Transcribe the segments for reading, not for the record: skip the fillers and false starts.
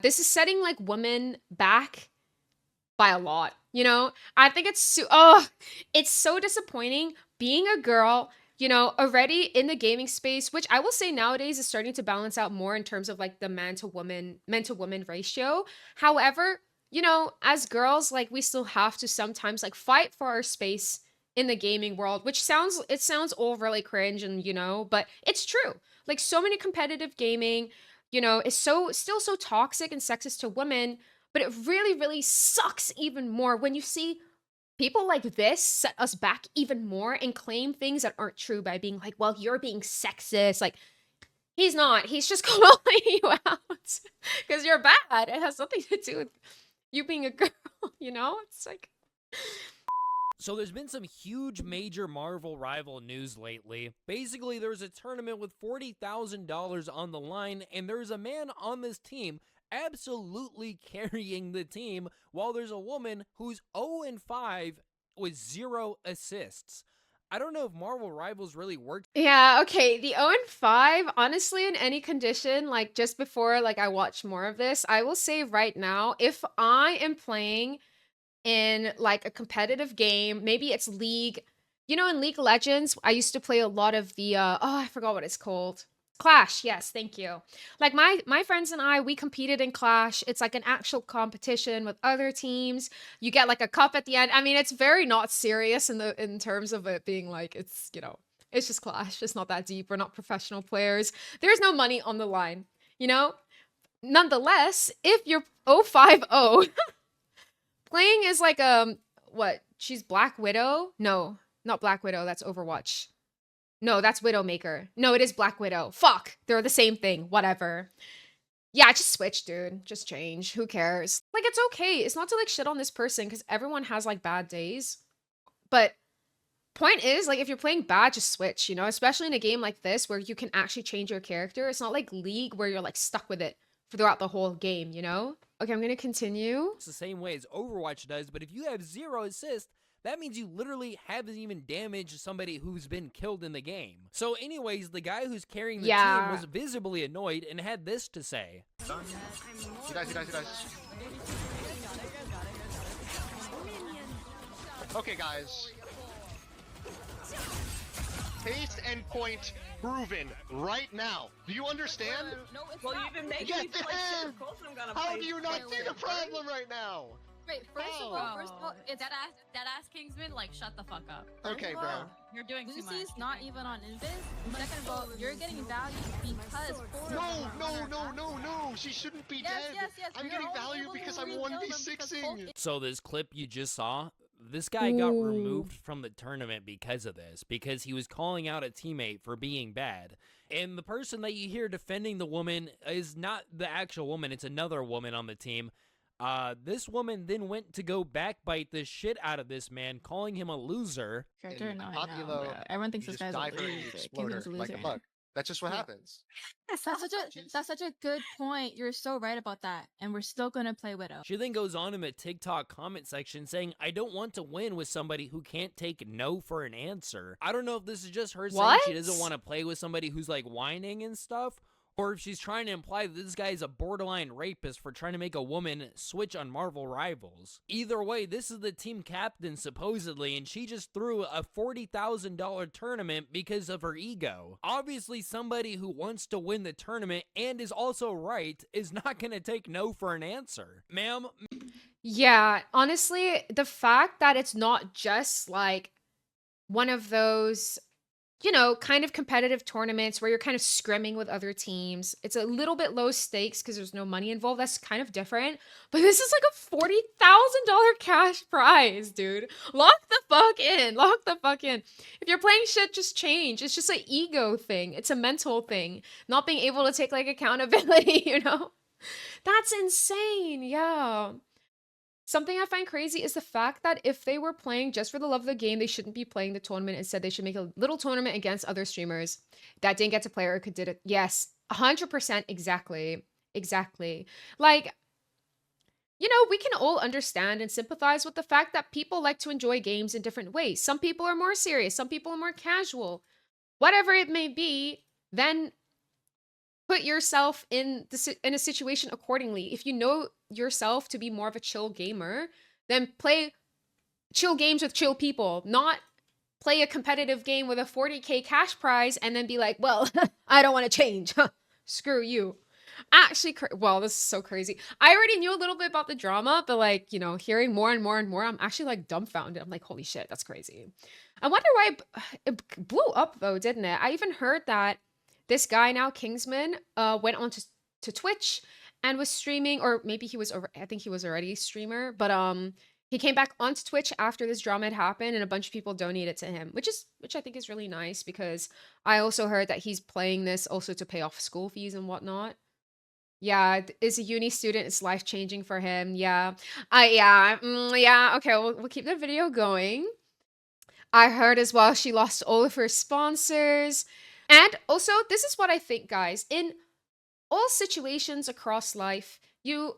This is setting like women back by a lot, you know? I think oh, it's so disappointing being a girl, already in the gaming space, which I will say nowadays is starting to balance out more in terms of like the men to woman ratio. However, as girls, like we still have to sometimes like fight for our space in the gaming world, which sounds overly cringe and but it's true. Like so many competitive gaming, is still so toxic and sexist to women, but it really, really sucks even more when you see people like this set us back even more and claim things that aren't true by being like, well, you're being sexist. Like, he's not. He's just calling you out because you're bad. It has nothing to do with you being a girl, It's like. So there's been some huge major Marvel rival news lately. Basically, there's a tournament with $40,000 on the line, and there's a man on this team absolutely carrying the team, while there's a woman who's 0-5 with 0 assists. I don't know if Marvel Rivals really works. Yeah, okay. The 0-5, honestly, in any condition, like just before like I watch more of this, I will say right now, if I am playing in like a competitive game, maybe it's League. In League of Legends, I used to play a lot of the I forgot what it's called. Clash, yes, thank you. Like my friends and I, we competed in Clash. It's like an actual competition with other teams. You get like a cup at the end. I mean, it's very not serious in terms of it being like it's just Clash. It's not that deep. We're not professional players. There's no money on the line, you know? Nonetheless, if you're 050 playing is like what? She's Black Widow? No, not Black Widow, that's Overwatch. No, that's Widowmaker. No, it is Black Widow. Fuck. They're the same thing. Whatever. Yeah, just switch, dude. Just change. Who cares? Like it's okay. It's not to like shit on this person because everyone has like bad days. But point is, like, if you're playing bad, just switch, especially in a game like this where you can actually change your character. It's not like League where you're like stuck with it throughout the whole game. Okay, I'm gonna continue. It's the same way as Overwatch does, but if you have 0 assists, that means you literally haven't even damaged somebody who's been killed in the game. So anyways, the guy who's carrying the team was visibly annoyed and had this to say. Okay, guys. Pace and point proven right now. Do you understand? No, it's well, you've been making me play shit. Of course I'm gonna How play. do you not see the problem right now? Wait, first of all, it's that ass Kingsman, like, shut the fuck up. Okay, bro. You're doing too much. Lucy's not even on Invis. Second of all, you're getting value because No. She shouldn't be dead. Yes. I'm getting value because I'm 1v6ing. So this clip you just saw, this guy got removed from the tournament because of this, because he was calling out a teammate for being bad. And the person that you hear defending the woman is not the actual woman, it's another woman on the team. This woman then went to go backbite the shit out of this man, calling him a loser. Character? No, I know. Everyone thinks this guy's a loser. Like a bug. That's just what happens. That's such a good point. You're so right about that. And we're still gonna play Widow. She then goes on in the TikTok comment section saying, I don't want to win with somebody who can't take no for an answer. I don't know if this is just her saying she doesn't want to play with somebody who's like whining and stuff, or if she's trying to imply that this guy is a borderline rapist for trying to make a woman switch on Marvel Rivals. Either way, this is the team captain supposedly, and she just threw a $40,000 tournament because of her ego. Obviously, somebody who wants to win the tournament and is also right is not going to take no for an answer. Ma'am? Yeah, honestly, the fact that it's not just like one of those kind of competitive tournaments where you're kind of scrimming with other teams. It's a little bit low stakes because there's no money involved. That's kind of different. But this is like a $40,000 cash prize, dude. Lock the fuck in. Lock the fuck in. If you're playing shit, just change. It's just an ego thing. It's a mental thing. Not being able to take like accountability, That's insane. Yeah. Something I find crazy is the fact that if they were playing just for the love of the game, they shouldn't be playing the tournament. Instead, they should make a little tournament against other streamers that didn't get to play or could did it. Yes, 100% exactly. Exactly. Like, we can all understand and sympathize with the fact that people like to enjoy games in different ways. Some people are more serious. Some people are more casual. Whatever it may be, then put yourself in in a situation accordingly. If you know yourself to be more of a chill gamer, then play chill games with chill people, not play a competitive game with a 40K cash prize and then be like, well, I don't want to change. Screw you. Actually, well, this is so crazy. I already knew a little bit about the drama, but like, hearing more and more and more, I'm actually like dumbfounded. I'm like, holy shit, that's crazy. I wonder why it blew up though, didn't it? I even heard that this guy now, Kingsman, went on to Twitch and was streaming, or maybe he was over, I think he was already a streamer, but he came back onto Twitch after this drama had happened, and a bunch of people donated to him, which I think is really nice, because I also heard that he's playing this also to pay off school fees and whatnot. Yeah, is a uni student. It's life changing for him. Yeah, yeah. Okay, we'll keep the video going. I heard as well she lost all of her sponsors, and also this is what I think, guys. In all situations across life, you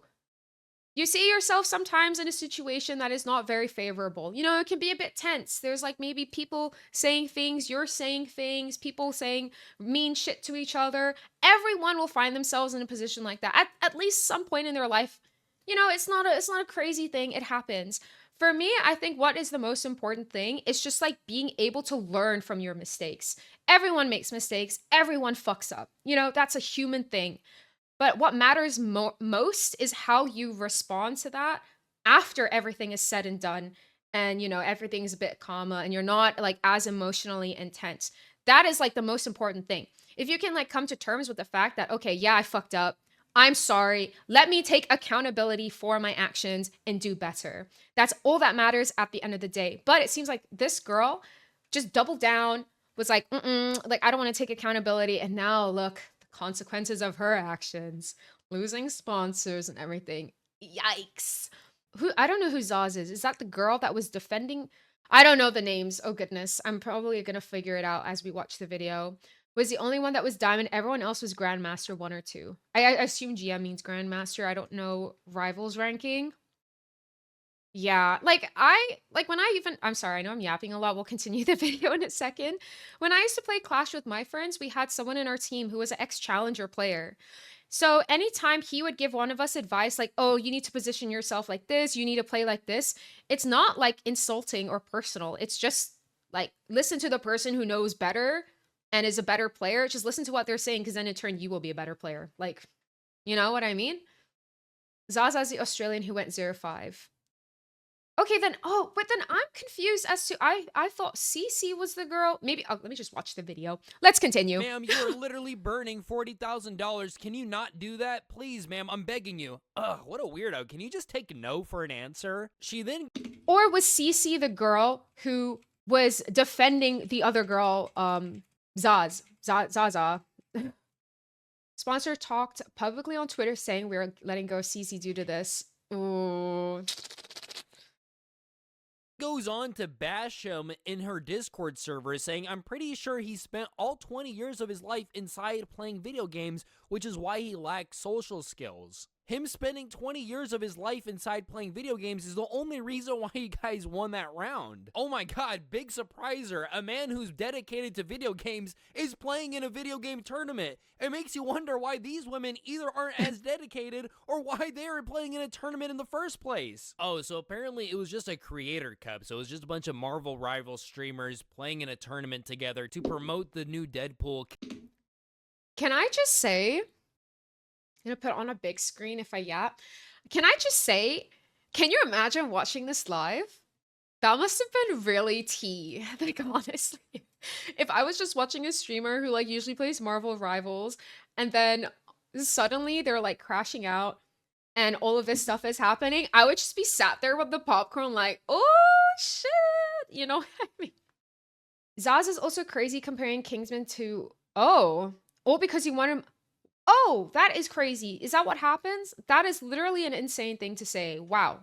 see yourself sometimes in a situation that is not very favorable. It can be a bit tense. There's like maybe people saying things, you're saying things, people saying mean shit to each other. Everyone will find themselves in a position like that at least some point in their life. It's not a crazy thing. It happens. For me, I think what is the most important thing is just like being able to learn from your mistakes. Everyone makes mistakes. Everyone fucks up. That's a human thing. But what matters most is how you respond to that after everything is said and done, and everything's a bit calmer and you're not like as emotionally intense. That is like the most important thing. If you can like come to terms with the fact that, okay, yeah, I fucked up. I'm sorry. Let me take accountability for my actions and do better. That's all that matters at the end of the day. But it seems like this girl just doubled down, was like, like, I don't want to take accountability. And now look, consequences of her actions, losing sponsors and everything. Yikes. I don't know who Zaz is. Is that the girl that was defending? I don't know the names. Oh goodness. I'm probably gonna figure it out as we watch the video. Was the only one that was diamond. Everyone else was grandmaster 1 or 2. I assume GM means grandmaster. I don't know rivals ranking. Yeah, I'm sorry, I know I'm yapping a lot. We'll continue the video in a second. When I used to play Clash with my friends, we had someone in our team who was an ex-challenger player. So anytime he would give one of us advice like, oh, you need to position yourself like this, you need to play like this, it's not like insulting or personal. It's just like, listen to the person who knows better and is a better player. Just listen to what they're saying, because then in turn you will be a better player. Like, you know what I mean? Zaza's the Australian who went 0-5. Okay, then, but then I'm confused as to, I thought Cece was the girl. Maybe, let me just watch the video. Let's continue. Ma'am, you're literally burning $40,000. Can you not do that? Please, ma'am, I'm begging you. Ugh, what a weirdo. Can you just take no for an answer? She then... Or was Cece the girl who was defending the other girl, Zaza? Sponsor talked publicly on Twitter saying we are letting go of Cece due to this. Ooh. Goes on to bash him in her Discord server, saying, I'm pretty sure he spent all 20 years of his life inside playing video games, which is why he lacks social skills. Him spending 20 years of his life inside playing video games is the only reason why you guys won that round. Oh my god, big surpriser. A man who's dedicated to video games is playing in a video game tournament. It makes you wonder why these women either aren't as dedicated or why they are playing in a tournament in the first place. Oh, so apparently it was just a creator cup. So it was just a bunch of Marvel rival streamers playing in a tournament together to promote the new Deadpool. Can I just say... I'm gonna put on a big screen if I yap. Can I just say, can you imagine watching this live? That must have been really tea. Like, honestly. If I was just watching a streamer who like usually plays Marvel Rivals, and then suddenly they're like crashing out and all of this stuff is happening, I would just be sat there with the popcorn like, oh shit. You know what I mean? Zaz is also crazy comparing Kingsman to, all because he wanted him. Oh, that is crazy. Is that what happens? That is literally an insane thing to say. Wow.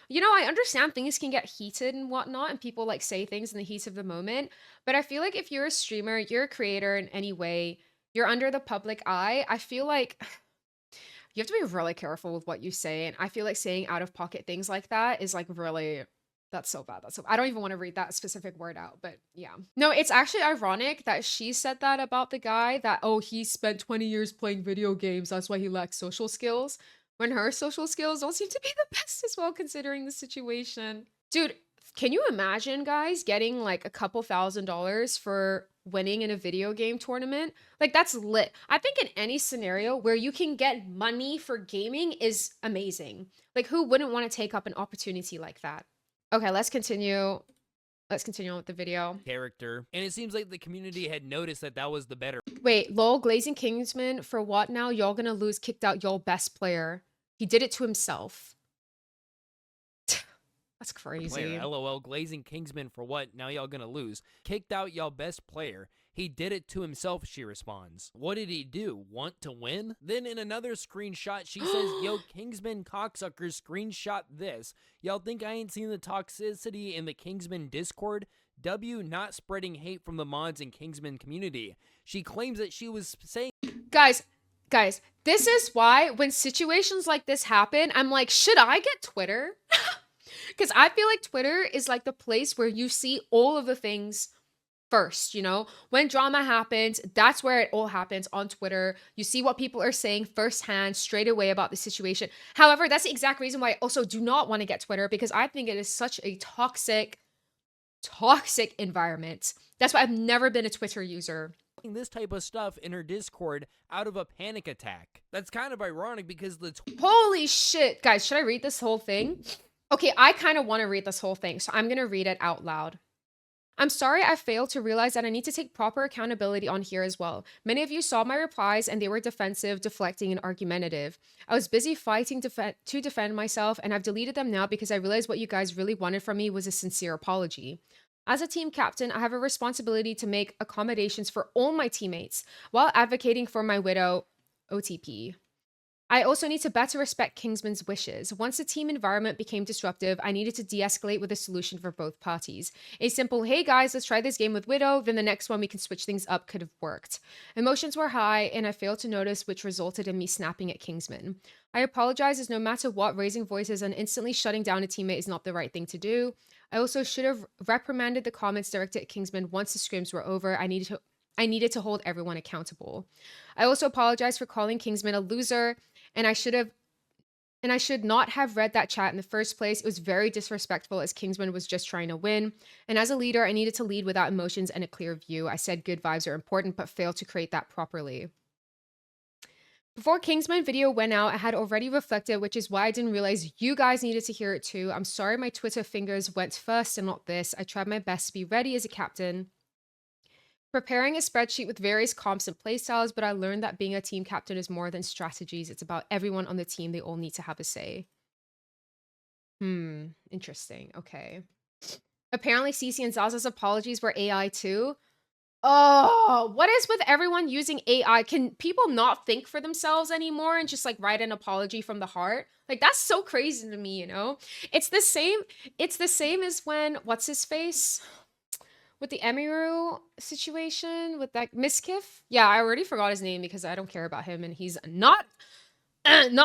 I understand things can get heated and whatnot, and people like say things in the heat of the moment. But I feel like if you're a streamer, you're a creator in any way, you're under the public eye, I feel like you have to be really careful with what you say. And I feel like saying out of pocket things like that is like really, That's so bad. That's so I don't even want to read that specific word out, but yeah. No, it's actually ironic that she said that about the guy that, oh, he spent 20 years playing video games. That's why he lacks social skills. When her social skills don't seem to be the best as well, considering the situation. Dude, can you imagine, guys, getting like a couple $1,000s for winning in a video game tournament? Like, that's lit. I think in any scenario where you can get money for gaming is amazing. Like, who wouldn't want to take up an opportunity like that? Okay, let's continue. Let's continue on with the video. Character. And it seems like the community had noticed that that was the better Wait, lol, Glazing Kingsman, for what now? Y'all gonna lose, kicked out y'all best player. He did it to himself. That's crazy. player. LOL, Glazing Kingsman for what? Now y'all gonna lose. Kicked out y'all best player. He did it to himself, she responds. What did he do? Want to win? Then in another screenshot, she says, yo, Kingsman cocksuckers, screenshot this. Y'all think I ain't seen the toxicity in the Kingsman Discord? W not spreading hate from the mods and Kingsman community. She claims that she was saying, Guys, this is why when situations like this happen, I'm like, should I get Twitter? Because I feel like Twitter is like the place where you see all of the things first, you know? When drama happens, that's where it all happens, on Twitter. You see what people are saying firsthand, straight away about the situation. However, that's the exact reason why I also do not want to get Twitter, because I think it is such a toxic environment. That's why I've never been a Twitter user. this type of stuff in her Discord out of a panic attack. That's kind of ironic because the Holy shit. Guys, should I read this whole thing? Okay, I kind of want to read this whole thing, so I'm going to read it out loud. I'm sorry I failed to realize that I need to take proper accountability on here as well. Many of you saw my replies and they were defensive, deflecting, and argumentative. I was busy fighting to defend myself, and I've deleted them now because I realized what you guys really wanted from me was a sincere apology. As a team captain, I have a responsibility to make accommodations for all my teammates while advocating for my widow, OTP. I also need to better respect Kingsman's wishes. Once the team environment became disruptive, I needed to de-escalate with a solution for both parties. A simple, hey guys, let's try this game with Widow, then the next one we can switch things up could have worked. Emotions were high, and I failed to notice, which resulted in me snapping at Kingsman. I apologize, as no matter what, raising voices and instantly shutting down a teammate is not the right thing to do. I also should have reprimanded the comments directed at Kingsman once the scrims were over. I needed to hold everyone accountable. I also apologize for calling Kingsman a loser, and I should not have read that chat in the first place. It was very disrespectful, as Kingsman was just trying to win. And as a leader, I needed to lead without emotions and a clear view. I said good vibes are important, but failed to create that properly. Before Kingsman video went out, I had already reflected, which is why I didn't realize you guys needed to hear it too. I'm sorry my Twitter fingers went first and not this. I tried my best to be ready as a captain, preparing a spreadsheet with various comps and playstyles, but I learned that being a team captain is more than strategies. It's about everyone on the team. They all need to have a say. Interesting. Okay. Apparently, Cece and Zaza's apologies were AI too. Oh, what is with everyone using AI? Can people not think for themselves anymore and just like write an apology from the heart? Like, that's so crazy to me, you know? It's the same as when, what's his face? With the Emiru situation with that Miskiff. Yeah, I already forgot his name because I don't care about him and he's not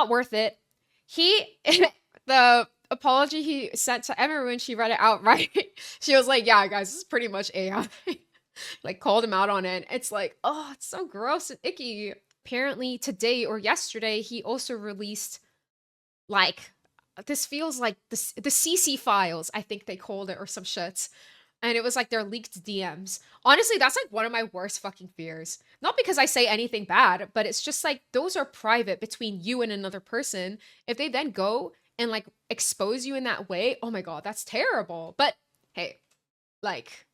worth it. The apology he sent to Emiru and she read it outright. She was like, yeah, guys, this is pretty much AI. Like, called him out on it. It's like, oh, it's so gross and icky. Apparently today or yesterday, he also released, like, this feels like the CC files, I think they called it, or some shit. And it was like their leaked DMs. Honestly, that's like one of my worst fucking fears. Not because I say anything bad, but it's just like, those are private between you and another person. If they then go and like expose you in that way, oh my god, that's terrible. But hey, like,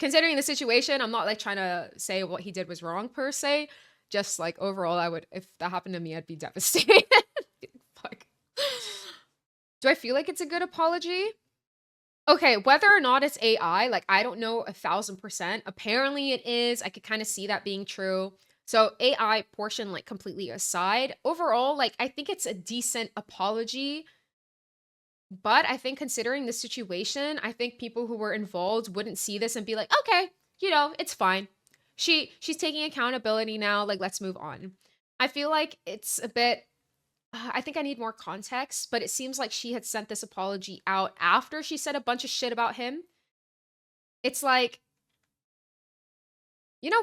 considering the situation, I'm not like trying to say what he did was wrong per se. Just like overall, I would, if that happened to me, I'd be devastated. Fuck. Do I feel like it's a good apology? Okay, whether or not it's AI, like, I don't know 1000%. Apparently it is. I could kind of see that being true. So AI portion, like, completely aside, overall, like, I think it's a decent apology. But I think considering the situation, I think people who were involved wouldn't see this and be like, okay, you know, it's fine. She's taking accountability now. Like, let's move on. I feel like it's a bit I think I need more context, but it seems like she had sent this apology out after she said a bunch of shit about him. It's like, you know,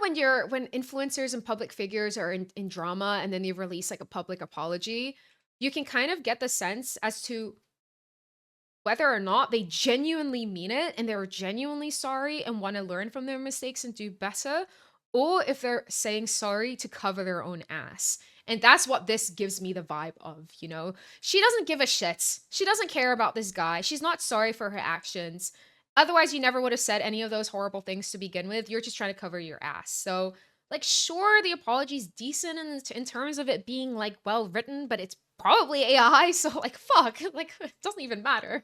when influencers and public figures are in drama and then they release like a public apology, you can kind of get the sense as to whether or not they genuinely mean it and they're genuinely sorry and want to learn from their mistakes and do better, or if they're saying sorry to cover their own ass. And that's what this gives me the vibe of, you know? She doesn't give a shit. She doesn't care about this guy. She's not sorry for her actions. Otherwise, you never would have said any of those horrible things to begin with. You're just trying to cover your ass. So, like, sure, the apology's decent in terms of it being, like, well written, but it's probably AI, so, like, fuck. Like, it doesn't even matter.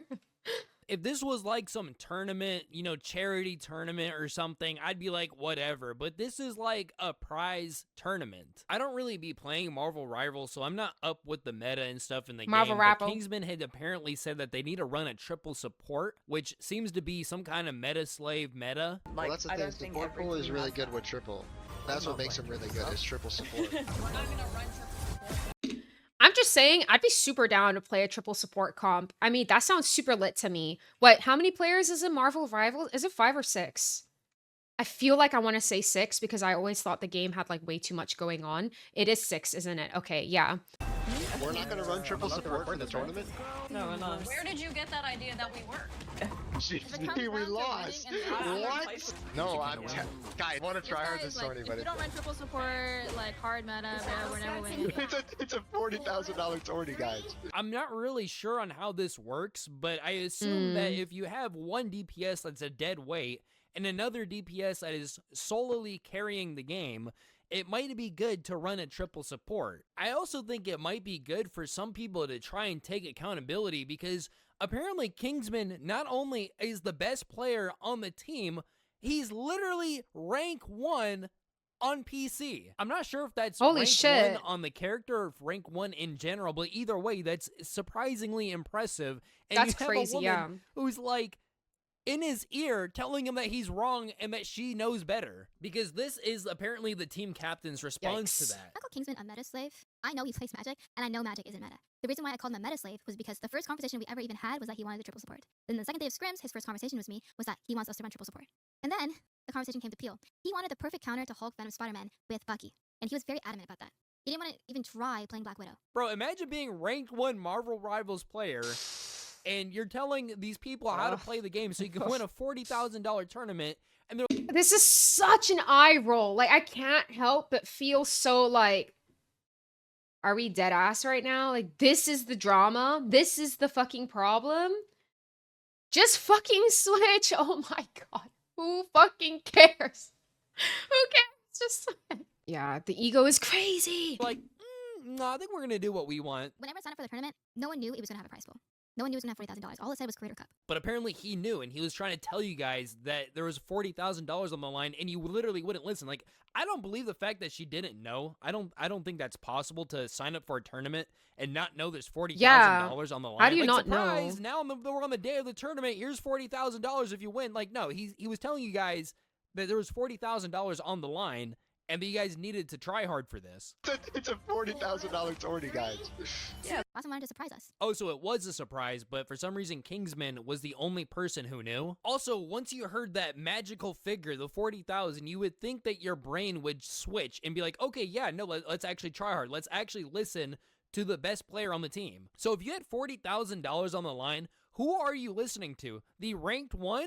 If this was like some tournament, you know, charity tournament or something, I'd be like, whatever. But this is like a prize tournament. I don't really be playing Marvel Rivals, so I'm not up with the meta and stuff in the Marvel game. Rivals. But Kingsman had apparently said that they need to run a triple support, which seems to be some kind of meta slave meta. Well, that's the thing. Support pool is really good with triple. That's what makes him really good, is triple support. We're not gonna run triple support. I'm just saying, I'd be super down to play a triple support comp. I mean, that sounds super lit to me. What, how many players is in Marvel Rivals? Is it 5 or 6? I feel like I want to say 6 because I always thought the game had like way too much going on. It is 6, isn't it? Okay, yeah. We're not gonna run triple support for the tournament? No, we're not. Where did you get that idea that we were? We lost. What? No, guys, I want to try hard this tourney, If but you don't run triple support, like hard meta, we're never winning. it's a $40,000 tourney, guys. I'm not really sure on how this works, but I assume that if you have one DPS that's a dead weight and another DPS that is solely carrying the game, it might be good to run a triple support. I also think it might be good for some people to try and take accountability because apparently Kingsman not only is the best player on the team, he's literally rank 1 on PC. I'm not sure if that's Holy rank shit. 1 on the character or if rank 1 in general, but either way, that's surprisingly impressive. And That's you have crazy, a woman yeah. who's like in his ear telling him that he's wrong and that she knows better. Because this is apparently the team captain's response to Yikes. that. I call Kingsman a meta slave. I know he plays Magic, and I know Magic isn't meta. The reason why I called him a meta slave was because the first conversation we ever even had was that he wanted the triple support. Then the second day of scrims, his first conversation with me was that he wants us to run triple support. And then the conversation came to Peel. He wanted the perfect counter to Hulk, Venom, Spider-Man with Bucky, and he was very adamant about that. He didn't want to even try playing Black Widow. Bro, imagine being ranked 1 Marvel Rivals player and you're telling these people how to play the game so you can win a $40,000 tournament and they're This is such an eye roll. Like, I can't help but feel so like, are we dead ass right now? Like, this is the drama. This is the fucking problem. Just fucking switch. Oh my god. Who fucking cares? Who cares? Just yeah, the ego is crazy. like, no, I think we're gonna do what we want. Whenever I signed up for the tournament, no one knew it was going to have a prize pool. No one knew it was going to have $40,000. All it said was Creator Cup. But apparently he knew, and he was trying to tell you guys that there was $40,000 on the line, and you literally wouldn't listen. Like, I don't believe the fact that she didn't know. I don't think that's possible to sign up for a tournament and not know there's $40,000 on the line. How do you like, not know? surprise, now we're on the day of the tournament. Here's $40,000 if you win. Like, no, he was telling you guys that there was $40,000 on the line, and that you guys needed to try hard for this. It's a $40,000 tourney, guys. Boston wanted to surprise us. Oh, so it was a surprise, but for some reason Kingsman was the only person who knew. Also, once you heard that magical figure, the 40,000, you would think that your brain would switch and be like, okay, yeah, no, let's actually try hard. Let's actually listen to the best player on the team. So if you had $40,000 on the line, who are you listening to? The ranked 1?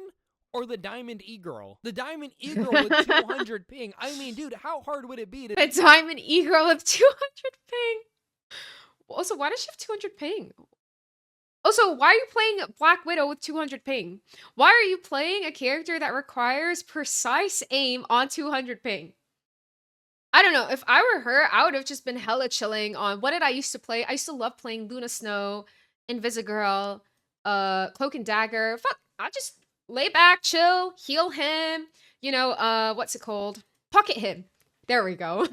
Or the Diamond E-Girl? The Diamond E-Girl with 200 ping. I mean, dude, how hard would it be to... The Diamond E-Girl with 200 ping. Also, why does she have 200 ping? Also, why are you playing Black Widow with 200 ping? Why are you playing a character that requires precise aim on 200 ping? I don't know. If I were her, I would have just been hella chilling on... What did I used to play? I used to love playing Luna Snow, Invisigirl, Cloak and Dagger. Fuck, I just... lay back, chill, heal him, you know, what's it called? Pocket him. There we go.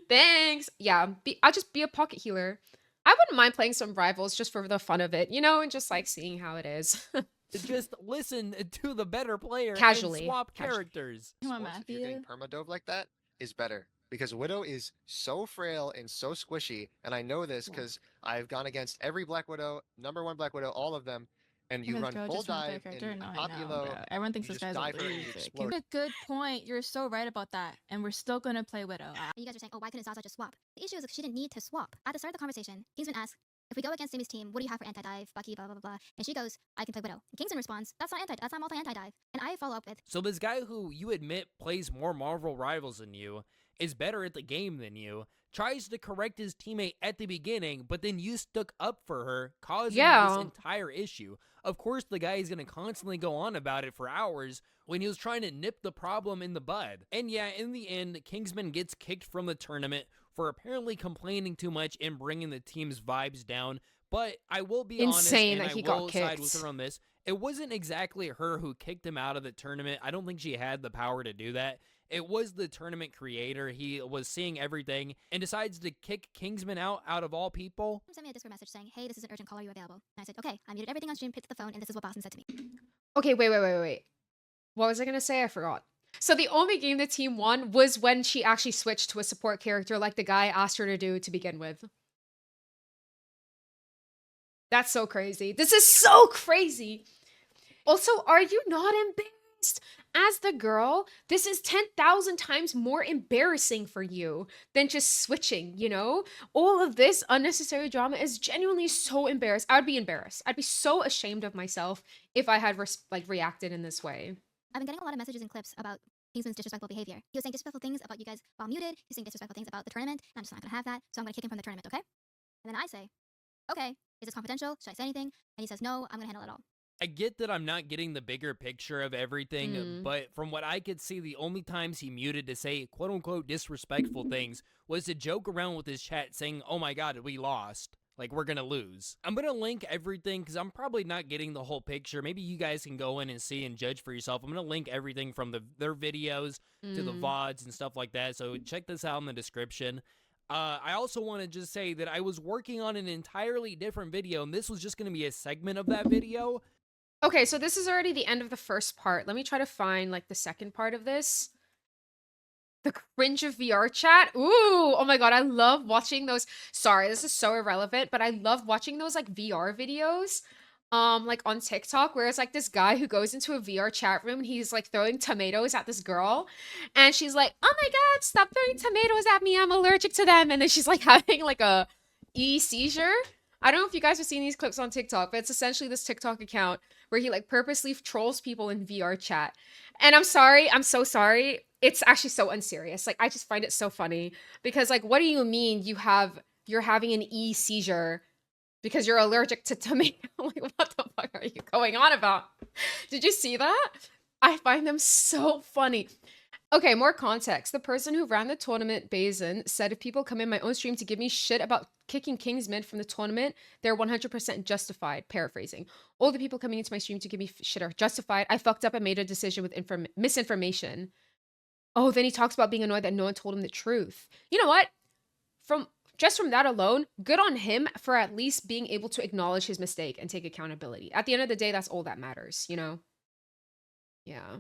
Thanks. Yeah, I'll just be a pocket healer. I wouldn't mind playing some Rivals just for the fun of it, you know, and just like seeing how it is. Just listen to the better player Casually. and swap characters. Come on, If you're getting Matthew. permadove like that, is better. because Widow is so frail and so squishy, and I know this because I've gone against every Black Widow, #1 Black Widow, all of them, and you Because run girl full just want to play a dive character. in No, I top know, elo, bro. Everyone thinks you this just guy's a die for it and you loser. explode. A good point. You're so right about that, and we're still gonna play Widow. And you guys are saying, oh, why couldn't Zaza just swap? The issue is she didn't need to swap. At the start of the conversation, Kingsman asks, if we go against Sammy's team, what do you have for anti-dive, Bucky, blah, blah, blah, blah. And she goes, I can play Widow. And Kingsman responds, that's not multi-anti-dive. And I follow up with, So this guy who you admit plays more Marvel Rivals than you, is better at the game than you, tries to correct his teammate at the beginning, but then you stuck up for her, causing this entire issue. Of course, the guy is going to constantly go on about it for hours when he was trying to nip the problem in the bud. And yeah, in the end, Kingsman gets kicked from the tournament for apparently complaining too much and bringing the team's vibes down. But I will be honest, and I will side with her on this. It wasn't exactly her who kicked him out of the tournament. I don't think she had the power to do that. It was the tournament creator. He was seeing everything and decides to kick Kingsman out of all people. send me a Discord message saying, hey, this is an urgent call, are you available? And I said, okay, I muted everything on stream, picked up the phone, and this is what Boston said to me. Okay, wait. What was I gonna say? I forgot. So the only game the team won was when she actually switched to a support character like the guy asked her to do to begin with. That's so crazy. This is so crazy. Also, are you not embarrassed? As the girl, this is 10,000 times more embarrassing for you than just switching, you know? All of this unnecessary drama is genuinely so embarrassed. I would be embarrassed. I'd be so ashamed of myself if I had reacted in this way. I've been getting a lot of messages and clips about Kingsman's disrespectful behavior. He was saying disrespectful things about you guys while muted. He was saying disrespectful things about the tournament. And I'm just not going to have that, so I'm going to kick him from the tournament, okay? And then I say, okay, is this confidential? Should I say anything? And he says, no, I'm going to handle it all. I get that I'm not getting the bigger picture of everything, but from what I could see, the only times he muted to say quote-unquote disrespectful things was to joke around with his chat saying, oh my god, we lost. Like, we're gonna lose. I'm gonna link everything because I'm probably not getting the whole picture. Maybe you guys can go in and see and judge for yourself. I'm gonna link everything from their videos to the VODs and stuff like that, so check this out in the description. I also want to just say that I was working on an entirely different video, and this was just going to be a segment of that video. Okay, so this is already the end of the first part. Let me try to find, like, the second part of this. The cringe of VR chat. Ooh, oh my god, I love watching those. Sorry, this is so irrelevant, but I love watching those, like, VR videos. Like, on TikTok, where it's, like, this guy who goes into a VR chat room and he's, like, throwing tomatoes at this girl. And she's like, oh my god, stop throwing tomatoes at me, I'm allergic to them. And then she's, like, having, like, a seizure. I don't know if you guys have seen these clips on TikTok, but it's essentially this TikTok account where he, like, purposely trolls people in VR chat. And I'm sorry, I'm so sorry. It's actually so unserious. Like, I just find it so funny. Because, like, what do you mean you're having an seizure because you're allergic to tomato? Like, what the fuck are you going on about? Did you see that? I find them so funny. Okay, more context. The person who ran the tournament, Bazin, said if people come in my own stream to give me shit about kicking Kingsman from the tournament, they're 100% justified. Paraphrasing. All the people coming into my stream to give me shit are justified. I fucked up and made a decision with misinformation. Oh, then he talks about being annoyed that no one told him the truth. You know what? Just from that alone, good on him for at least being able to acknowledge his mistake and take accountability. At the end of the day, that's all that matters, you know? Yeah.